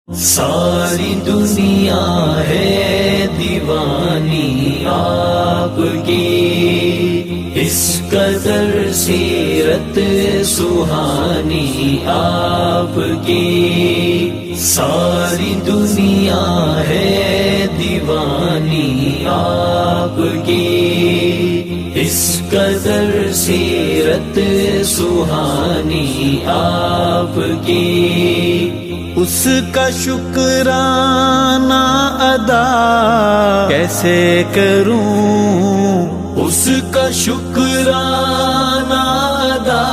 ساری دنیا ہے دیوانی آپ کی، اس قدر سیرت سہانی آپ کی. ساری دنیا ہے دیوانی آپ کی، اس قدر سیرت سہانی آپ کی. اس کا شکرانہ ادا کیسے کروں، اس کا شکرانہ ادا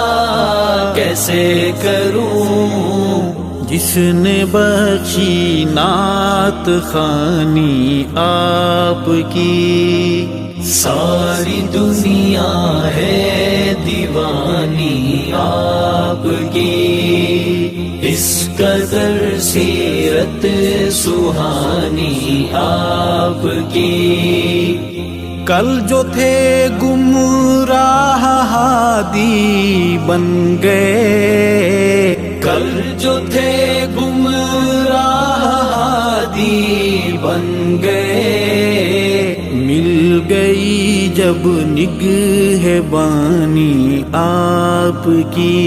کیسے کروں، جس نے بخشی نعت خوانی آپ کی. ساری دنیا ہے دیوانی آپ کی، اس قدر سیرت سہانی آپ کی. کل جو تھے گمراہ ہادی بن گئے، کل جو تھے گمراہ ہادی بن گئے، مل گئی جب نگہبانی آپ کی.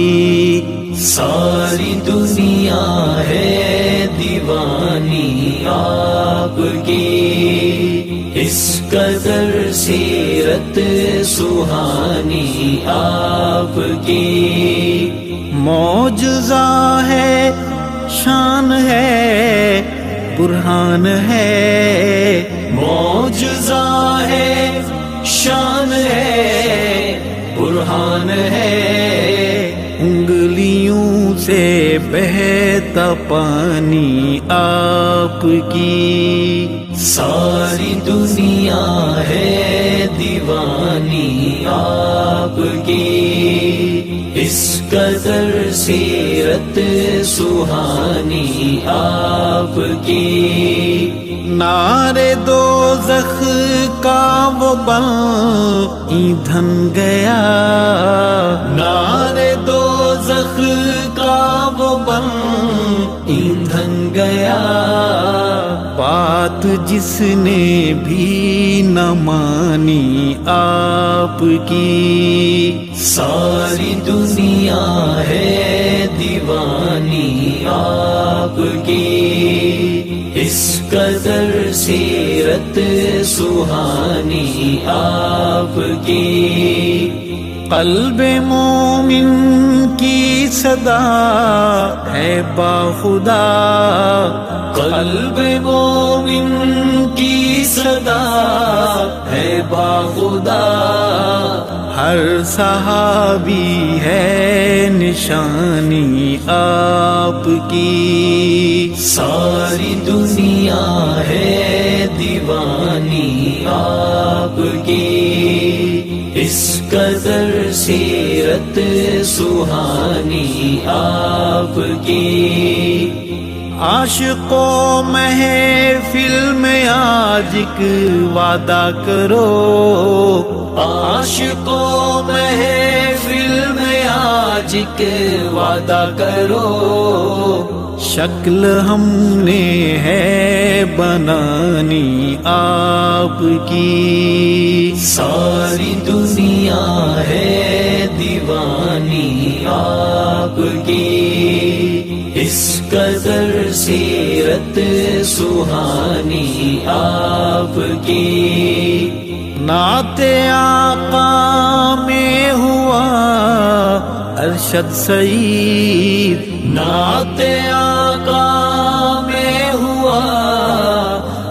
ساری دنیا ہے دیوانی آپ کی، اس قدر سیرت سہانی آپ کی. معجزہ ہے، شان ہے، برہان ہے، معجزہ ہے، شان ہے، برہان ہے. انگلیوں سے بہتا پانی آپ کی. ساری دنیا ہے دیوانی آپ کی، اس قدر سیرت سہانی آپ کی. نعرے دوزخ کا وہ بن ایندھن گیا، نعرے دوزخ کا وہ بن ایندھن گیا، بات جس نے بھی نہ مانی آپ کی. ساری دنیا ہے دیوانی آپ کی، اس قدر سیرت سہانی آپ کی. قلب مومن کی صدا ہے باخدا، قلب مومن کی صدا ہے باخدا، ہر صحابی ہے نشانی آپ کی. ساری دنیا ہے دیوانی آپ کی، اس قدر سیرت سہانی آپ کی. عاشقوں محفل میں آج ایک وعدہ کرو، عاشقوں محفل میں آج ایک وعدہ کرو، شکل ہم نے ہے بنانی آپ کی. ساری دنیا ہے دیوانی آپ کی، اس قدر سیرت سہانی آپ کی. نعت آقا میں ہوا ارشد سعید، نعت آقا میں ہوا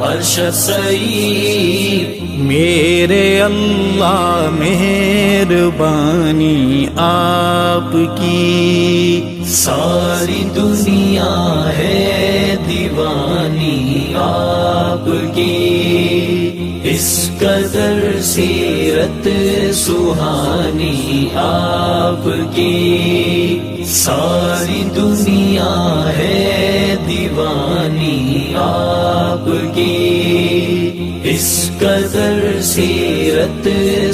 ارشد سعید. میرے اللہ مہربانی آپ کی. ساری دنیا ہے دیوانی آپ کی، اس قدر سیرت سہانی آپ کی. ساری دنیا ہے دیوانی آپ کی، اس قدر سیرت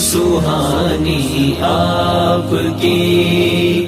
سہانی آپ کی.